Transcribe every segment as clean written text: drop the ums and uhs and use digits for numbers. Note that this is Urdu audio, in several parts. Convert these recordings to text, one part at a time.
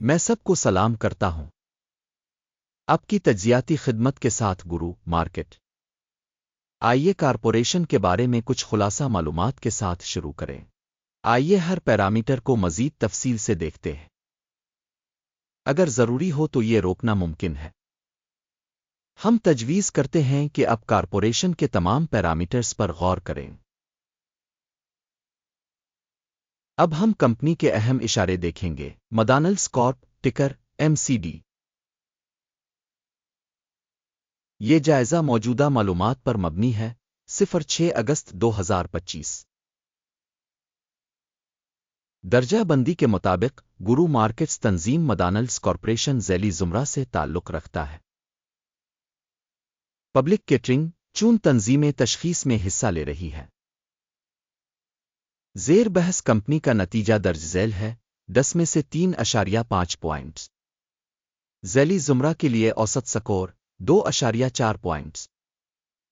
میں سب کو سلام کرتا ہوں۔ آپ کی تجزیاتی خدمت کے ساتھ گرو مارکیٹ آئیے کارپوریشن کے بارے میں کچھ خلاصہ معلومات کے ساتھ شروع کریں۔ آئیے ہر پیرامیٹر کو مزید تفصیل سے دیکھتے ہیں۔ اگر ضروری ہو تو یہ روکنا ممکن ہے۔ ہم تجویز کرتے ہیں کہ آپ کارپوریشن کے تمام پیرامیٹرز پر غور کریں۔ اب ہم کمپنی کے اہم اشارے دیکھیں گے۔ مدانلڈس کارپ ٹکر MCD۔ یہ جائزہ موجودہ معلومات پر مبنی ہے۔ 6 اگست 2025۔ درجہ بندی کے مطابق گرو مارکیٹس تنظیم مدانلڈس کارپوریشن ذیلی زمرہ سے تعلق رکھتا ہے۔ پبلک کیٹرنگ چون تنظیمیں تشخیص میں حصہ لے رہی ہے۔ زیر بحث کمپنی کا نتیجہ درج ذیل ہے 10 میں سے 3.5 پوائنٹس۔ ذیلی زمرہ کے لیے اوسط سکور 2.4 پوائنٹس۔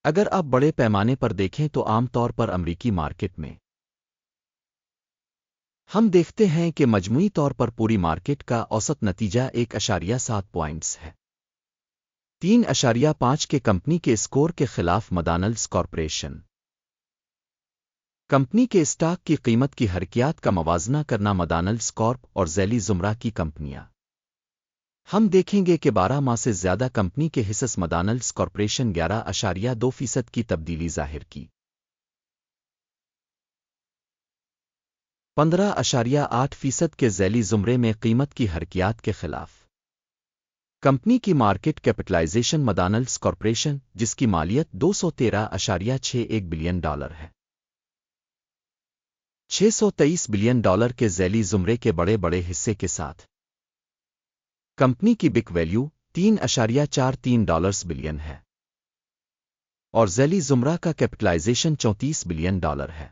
اگر آپ بڑے پیمانے پر دیکھیں تو عام طور پر امریکی مارکیٹ میں ہم دیکھتے ہیں کہ مجموعی طور پر پوری مارکیٹ کا اوسط نتیجہ 1.7 پوائنٹس ہے۔ 3.5 کے کمپنی کے اسکور کے خلاف مدانلڈس کارپوریشن کمپنی کے اسٹاک کی قیمت کی حرکیات کا موازنہ کرنا مدانلڈس کارپ اور ذیلی زمرہ کی کمپنیاں۔ ہم دیکھیں گے کہ 12 ماہ سے زیادہ کمپنی کے حصص مدانلڈس کارپوریشن 11.2% کی تبدیلی ظاہر کی۔ 15.8% کے ذیلی زمرے میں قیمت کی حرکیات کے خلاف۔ کمپنی کی مارکیٹ کیپٹلائزیشن مدانلڈس کارپوریشن جس کی مالیت $213.61 بلین ہے۔ $623 بلین کے ذیلی زمرے کے بڑے حصے کے ساتھ کمپنی کی بک ویلیو $3.43 بلین ہے اور ذیلی زمرہ کا کیپٹلائزیشن $34 بلین ہے۔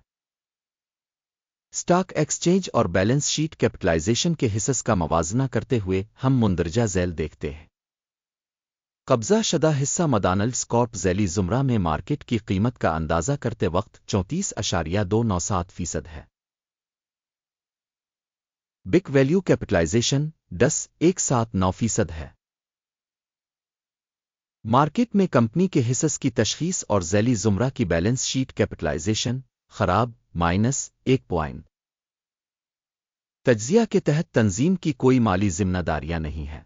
اسٹاک ایکسچینج اور بیلنس شیٹ کیپٹلائزیشن کے حصص کا موازنہ کرتے ہوئے ہم مندرجہ ذیل دیکھتے ہیں۔ قبضہ شدہ حصہ مدانلڈس کارپ ذیلی زمرہ میں مارکیٹ کی قیمت کا اندازہ کرتے وقت 34.297% ہے۔ بک ویلیو کیپٹلائزیشن 10.179% ہے۔ مارکیٹ میں کمپنی کے حصص کی تشخیص اور ذیلی زمرہ کی بیلنس شیٹ کیپٹلائزیشن خراب -1 پوائنٹ۔ تجزیہ کے تحت تنظیم کی کوئی مالی ذمہ داریاں نہیں ہیں۔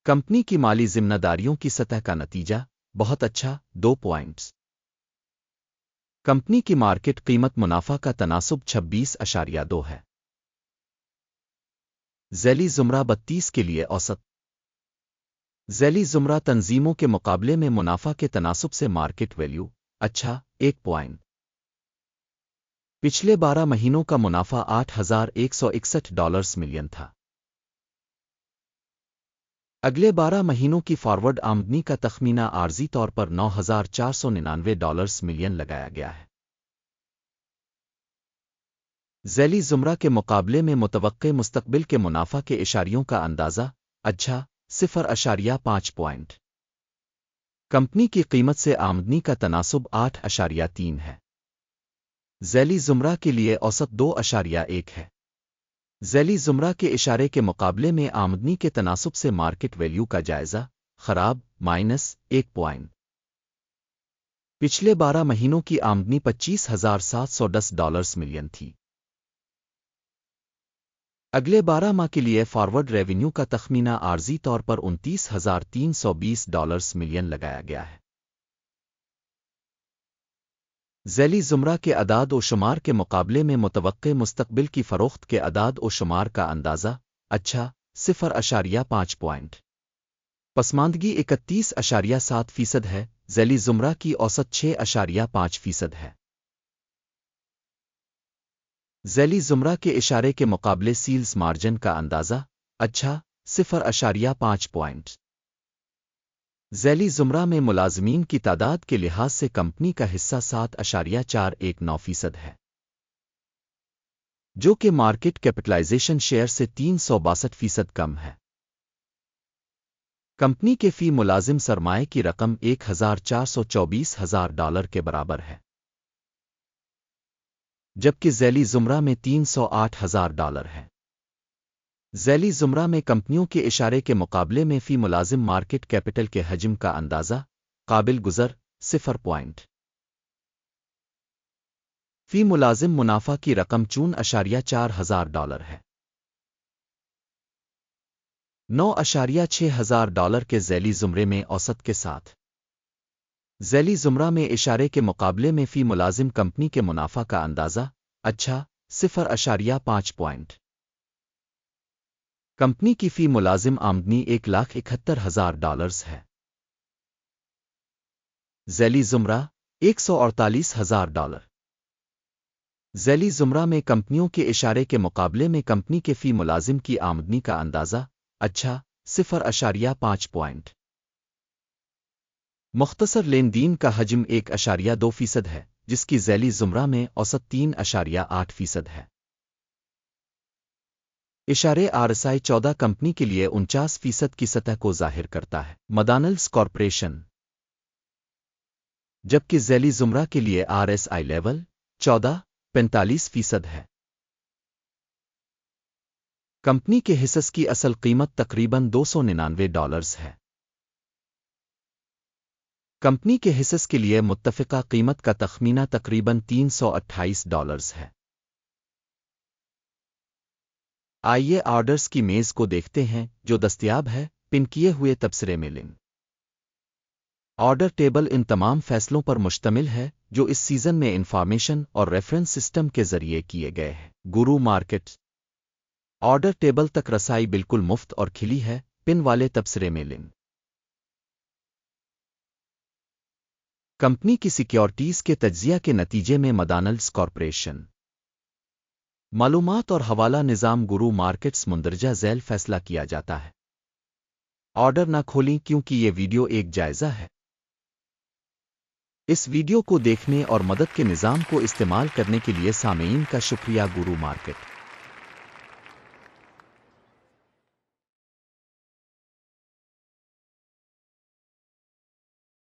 کمپنی کی مالی ذمہ داریوں کی سطح کا نتیجہ بہت اچھا 2 پوائنٹس۔ کمپنی کی مارکیٹ قیمت منافع کا تناسب 26.2 ہے۔ ذیلی زمرہ 32 کے لیے اوسط۔ ذیلی زمرہ تنظیموں کے مقابلے میں منافع کے تناسب سے مارکیٹ ویلیو اچھا 1 پوائنٹ۔ پچھلے 12 مہینوں کا منافع $8,161 ملین تھا۔ اگلے 12 مہینوں کی فارورڈ آمدنی کا تخمینہ عارضی طور پر $9,499 ملین لگایا گیا ہے۔ ذیلی زمرہ کے مقابلے میں متوقع مستقبل کے منافع کے اشاریوں کا اندازہ اچھا 0.5 پوائنٹ۔ کمپنی کی قیمت سے آمدنی کا تناسب 8.3 ہے۔ ذیلی زمرہ کے لیے اوسط 2.1 ہے۔ ذیلی زمرہ کے اشارے کے مقابلے میں آمدنی کے تناسب سے مارکیٹ ویلیو کا جائزہ خراب -1 پوائنٹ۔ پچھلے 12 مہینوں کی آمدنی $25,710 ملین تھی۔ اگلے 12 ماہ کے لیے فارورڈ ریونیو کا تخمینہ عارضی طور پر $29,320 ملین لگایا گیا ہے۔ ذیلی زمرہ کے اعداد و شمار کے مقابلے میں متوقع مستقبل کی فروخت کے اعداد و شمار کا اندازہ اچھا 0.5 پوائنٹ۔ پسماندگی 31.7% ہے۔ ذیلی زمرہ کی اوسط 6.5% ہے۔ ذیلی زمرہ کے اشارے کے مقابلے سیلز مارجن کا اندازہ اچھا 0.5 پوائنٹ۔ ذیلی زمرہ میں ملازمین کی تعداد کے لحاظ سے کمپنی کا حصہ 7.419% ہے، جو کہ مارکیٹ کیپٹلائزیشن شیئر سے 362% کم ہے۔ کمپنی کے فی ملازم سرمایہ کی رقم $1,424,000 کے برابر ہے، جبکہ ذیلی زمرہ میں $308,000 ہے۔ ذیلی زمرہ میں کمپنیوں کے اشارے کے مقابلے میں فی ملازم مارکیٹ کیپٹل کے حجم کا اندازہ قابل گزر 0 پوائنٹ فی ملازم منافع کی رقم $4,000 ہے۔ $9,600 کے ذیلی زمرے میں اوسط کے ساتھ ذیلی زمرہ میں اشارے کے مقابلے میں فی ملازم کمپنی کے منافع کا اندازہ 0.5 پوائنٹ کمپنی کی فی ملازم آمدنی $1,71,000 ہے۔ ذیلی زمرہ $148,000 ذیلی زمرہ میں کمپنیوں کے اشارے کے مقابلے میں کمپنی کے فی ملازم کی آمدنی کا اندازہ 0.5 پوائنٹ مختصر لین دین کا حجم 1.2% ہے، جس کی ذیلی زمرہ میں اوسط 3.8% ہے۔ اشارے RSI 14 کمپنی کے لیے 49% کی سطح کو ظاہر کرتا ہے۔ مدانلڈس کارپوریشن جبکہ ذیلی زمرہ کے لیے RSI لیول 45% ہے۔ کمپنی کے حصص کی اصل قیمت تقریباً $299 ہے۔ کمپنی کے حصص کے لیے متفقہ قیمت کا تخمینہ تقریباً $328 ہے۔ آئیے آرڈرز کی میز کو دیکھتے ہیں جو دستیاب ہے پن کیے ہوئے تبصرے میں لنک۔ آرڈر ٹیبل ان تمام فیصلوں پر مشتمل ہے جو اس سیزن میں انفارمیشن اور ریفرنس سسٹم کے ذریعے کیے گئے ہیں۔ گرو مارکیٹ آرڈر ٹیبل تک رسائی بالکل مفت اور کھلی ہے پن والے تبصرے میں لنک۔ کمپنی کی سیکیورٹیز کے تجزیہ کے نتیجے میں مدانلڈس کارپوریشن معلومات اور حوالہ نظام گرو مارکیٹس مندرجہ ذیل فیصلہ کیا جاتا ہے۔ آرڈر نہ کھولیں کیونکہ یہ ویڈیو ایک جائزہ ہے۔ اس ویڈیو کو دیکھنے اور مدد کے نظام کو استعمال کرنے کے لیے سامعین کا شکریہ۔ گرو مارکیٹ